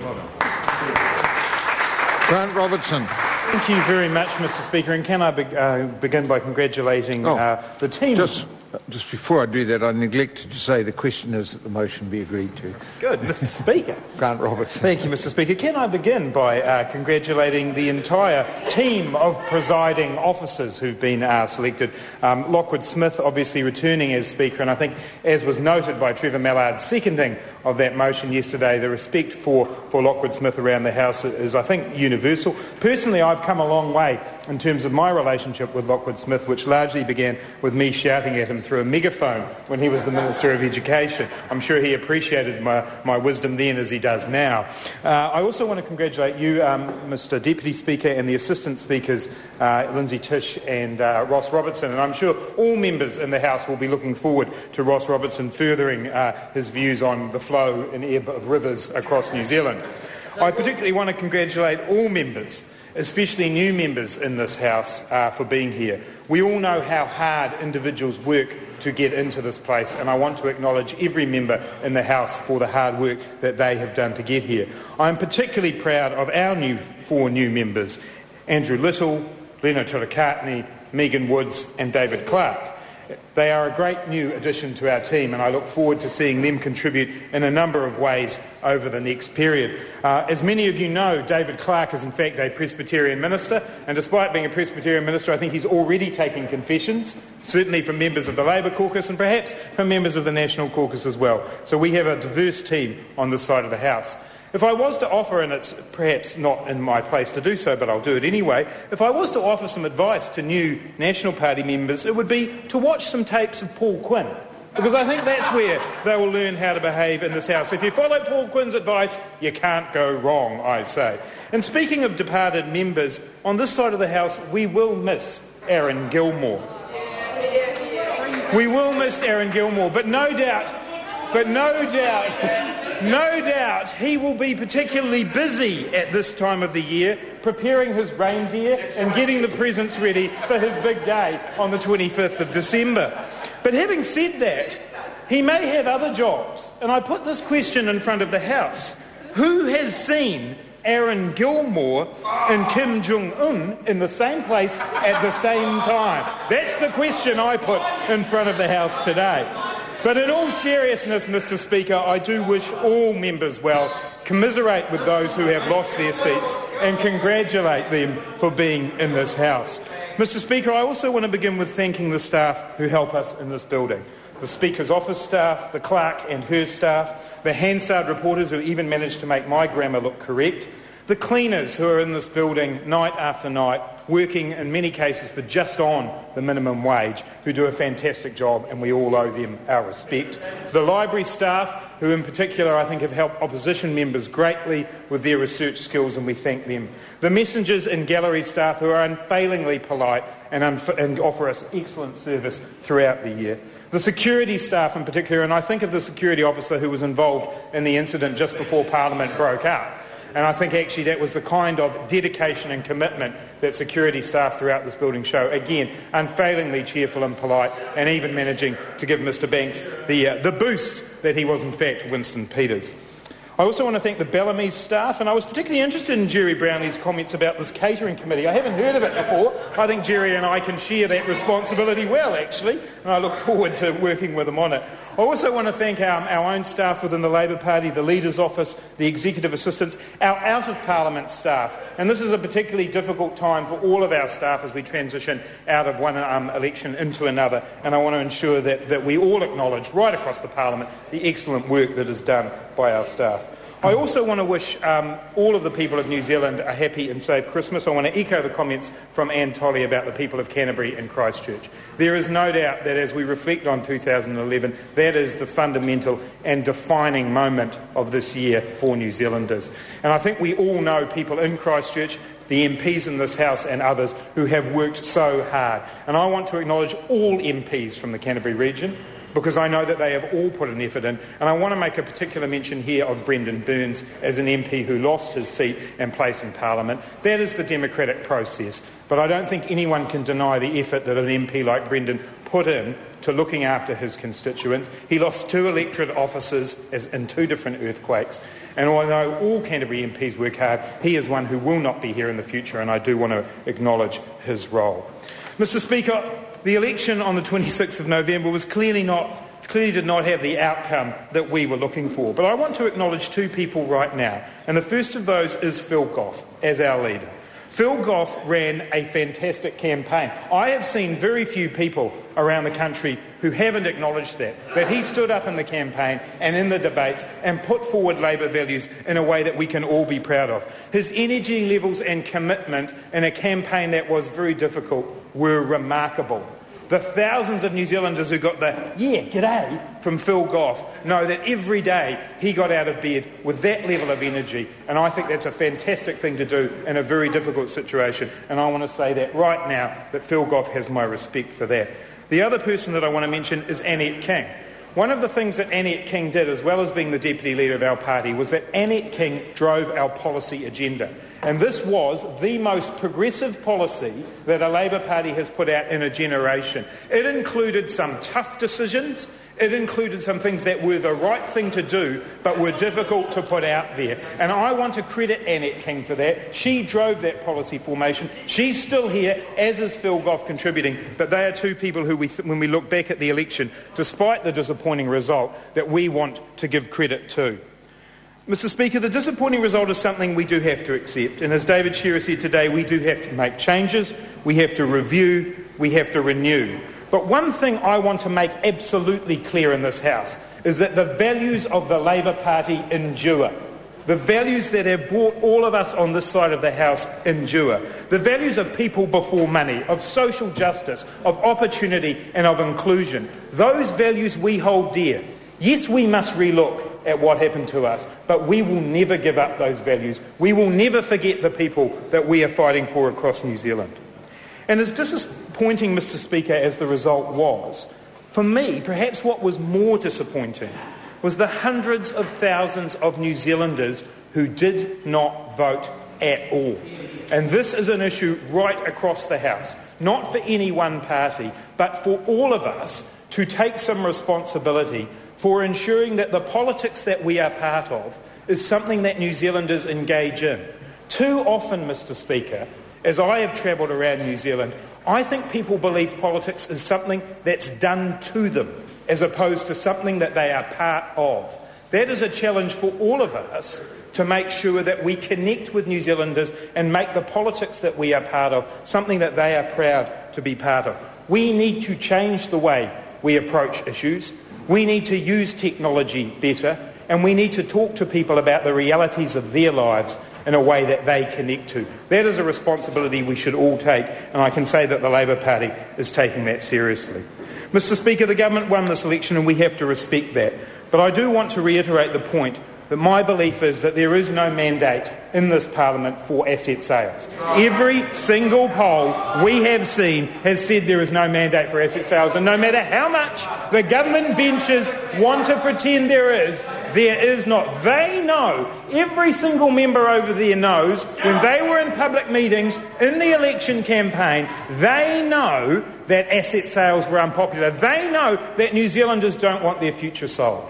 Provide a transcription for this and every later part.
Well done. Grant Robertson. Thank you very much, Mr Speaker, and can I begin by congratulating the team. Just before I do that, I neglected to say the question is that the motion be agreed to. Good, Mr Speaker. Grant Robertson. Thank you, Mr Speaker. Can I begin by congratulating the entire team of presiding officers who've been selected. Lockwood Smith obviously returning as Speaker, and I think, as was noted by Trevor Mallard's seconding of that motion yesterday, the respect for Lockwood Smith around the House is, I think, universal. Personally, I've come a long way in terms of my relationship with Lockwood Smith, which largely began with me shouting at him through a megaphone when he was the Minister of Education. I'm sure he appreciated my wisdom then as he does now. I also want to congratulate you, Mr Deputy Speaker, and the Assistant Speakers, Lindsay Tish and Ross Robertson, and I'm sure all members in the House will be looking forward to Ross Robertson furthering his views on the flow and ebb of rivers across New Zealand. I particularly want to congratulate all members, especially new members in this House, for being here. We all know how hard individuals work to get into this place, and I want to acknowledge every member in the House for the hard work that they have done to get here. I'm particularly proud of our four new members, Andrew Little, Lena Turakatni, Megan Woods and David Clark. They are a great new addition to our team, and I look forward to seeing them contribute in a number of ways over the next period. As many of you know, David Clark is in fact a Presbyterian minister, and despite being a Presbyterian minister, I think he's already taking confessions, certainly from members of the Labour caucus and perhaps from members of the National caucus as well. So we have a diverse team on this side of the House. If I was to offer, and it's perhaps not in my place to do so, but I'll do it anyway, if I was to offer some advice to new National Party members, it would be to watch some tapes of Paul Quinn, because I think that's where they will learn how to behave in this House. If you follow Paul Quinn's advice, you can't go wrong, I say. And speaking of departed members, on this side of the House, we will miss Aaron Gilmore. We will miss Aaron Gilmore, but no doubt, he will be particularly busy at this time of the year, preparing his reindeer and getting the presents ready for his big day on the 25th of December. But having said that, he may have other jobs, and I put this question in front of the House. Who has seen Aaron Gilmore and Kim Jong-un in the same place at the same time? That's the question I put in front of the House today. But in all seriousness, Mr Speaker, I do wish all members well, commiserate with those who have lost their seats and congratulate them for being in this House. Mr Speaker, I also want to begin with thanking the staff who help us in this building. The Speaker's office staff, the clerk and her staff, the Hansard reporters who even managed to make my grammar look correct, the cleaners who are in this building night after night, working in many cases for just on the minimum wage, who do a fantastic job, and we all owe them our respect. The library staff, who in particular I think have helped opposition members greatly with their research skills, and we thank them. The messengers and gallery staff, who are unfailingly polite and offer us excellent service throughout the year. The security staff in particular, and I think of the security officer who was involved in the incident just before Parliament broke up. And I think actually that was the kind of dedication and commitment that security staff throughout this building show. Again, unfailingly cheerful and polite, and even managing to give Mr Banks the boost that he was in fact Winston Peters. I also want to thank the Bellamy's staff, and I was particularly interested in Jerry Brownlee's comments about this catering committee. I haven't heard of it before. I think Jerry and I can share that responsibility well, actually, and I look forward to working with him on it. I also want to thank our own staff within the Labour Party, the Leader's Office, the Executive Assistants, our out-of-Parliament staff. And this is a particularly difficult time for all of our staff as we transition out of one election into another. And I want to ensure that we all acknowledge, right across the Parliament, the excellent work that is done by our staff. I also want to wish all of the people of New Zealand a happy and safe Christmas. I want to echo the comments from Anne Tolley about the people of Canterbury and Christchurch. There is no doubt that as we reflect on 2011, that is the fundamental and defining moment of this year for New Zealanders. And I think we all know people in Christchurch, the MPs in this House and others who have worked so hard. And I want to acknowledge all MPs from the Canterbury region, because I know that they have all put an effort in. And I want to make a particular mention here of Brendan Burns as an MP who lost his seat and place in Parliament. That is the democratic process. But I don't think anyone can deny the effort that an MP like Brendan put in to looking after his constituents. He lost 2 electorate offices in 2 different earthquakes. And although all Canterbury MPs work hard, he is one who will not be here in the future, and I do want to acknowledge his role. Mr. Speaker, the election on the 26th of November clearly did not have the outcome that we were looking for. But I want to acknowledge 2 people right now, and the first of those is Phil Goff as our leader. Phil Goff ran a fantastic campaign. I have seen very few people around the country who haven't acknowledged that he stood up in the campaign and in the debates and put forward Labour values in a way that we can all be proud of. His energy levels and commitment in a campaign that was very difficult were remarkable. The thousands of New Zealanders who got the "yeah, g'day" from Phil Goff know that every day he got out of bed with that level of energy, and I think that's a fantastic thing to do in a very difficult situation, and I want to say that right now, that Phil Goff has my respect for that. The other person that I want to mention is Annette King. One of the things that Annette King did, as well as being the deputy leader of our party, was that Annette King drove our policy agenda. And this was the most progressive policy that a Labour Party has put out in a generation. It included some tough decisions. It included some things that were the right thing to do, but were difficult to put out there. And I want to credit Annette King for that. She drove that policy formation. She's still here, as is Phil Goff contributing. But they are 2 people who, when we look back at the election, despite the disappointing result, that we want to give credit to. Mr. Speaker, the disappointing result is something we do have to accept. And as David Shearer said today, we do have to make changes, we have to review, we have to renew. But one thing I want to make absolutely clear in this House is that the values of the Labour Party endure. The values that have brought all of us on this side of the House endure. The values of people before money, of social justice, of opportunity and of inclusion. Those values we hold dear. Yes, we must relook at what happened to us, but we will never give up those values. We will never forget the people that we are fighting for across New Zealand. And as disappointing, Mr. Speaker, as the result was, for me, perhaps what was more disappointing was the hundreds of thousands of New Zealanders who did not vote at all. And this is an issue right across the House, not for any one party, but for all of us to take some responsibility for ensuring that the politics that we are part of is something that New Zealanders engage in. Too often, Mr. Speaker, as I have travelled around New Zealand, I think people believe politics is something that's done to them, as opposed to something that they are part of. That is a challenge for all of us to make sure that we connect with New Zealanders and make the politics that we are part of something that they are proud to be part of. We need to change the way we approach issues. We need to use technology better, and we need to talk to people about the realities of their lives in a way that they connect to. That is a responsibility we should all take, and I can say that the Labour Party is taking that seriously. Mr. Speaker, the government won this election and we have to respect that. But I do want to reiterate the point that my belief is that there is no mandate in this Parliament for asset sales. Every single poll we have seen has said there is no mandate for asset sales, and no matter how much the government benches want to pretend there is not. They know, every single member over there knows, when they were in public meetings in the election campaign, they know that asset sales were unpopular. They know that New Zealanders don't want their future sold.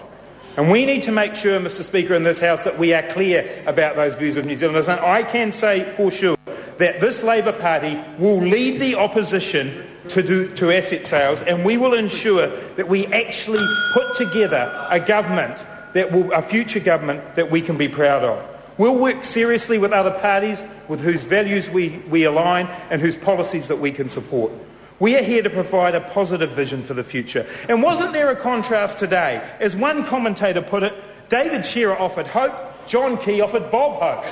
And we need to make sure, Mr. Speaker, in this House that we are clear about those views of New Zealanders. And I can say for sure that this Labour Party will lead the opposition to asset sales, and we will ensure that we actually put together a future government that we can be proud of. We'll work seriously with other parties with whose values we align and whose policies that we can support. We are here to provide a positive vision for the future. And wasn't there a contrast today? As one commentator put it, David Shearer offered hope, John Key offered Bob hope.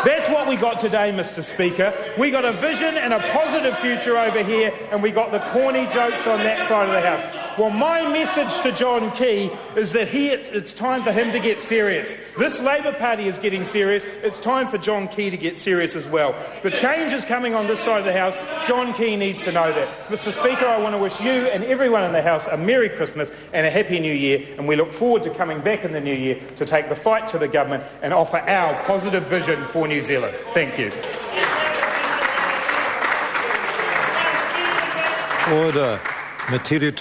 That's what we got today, Mr. Speaker. We got a vision and a positive future over here, and we got the corny jokes on that side of the House. Well, my message to John Key is that it's time for him to get serious. This Labour Party is getting serious. It's time for John Key to get serious as well. The change is coming on this side of the House. John Key needs to know that. Mr. Speaker, I want to wish you and everyone in the House a Merry Christmas and a Happy New Year, and we look forward to coming back in the new year to take the fight to the government and offer our positive vision for New Zealand. Thank you. Order. Material to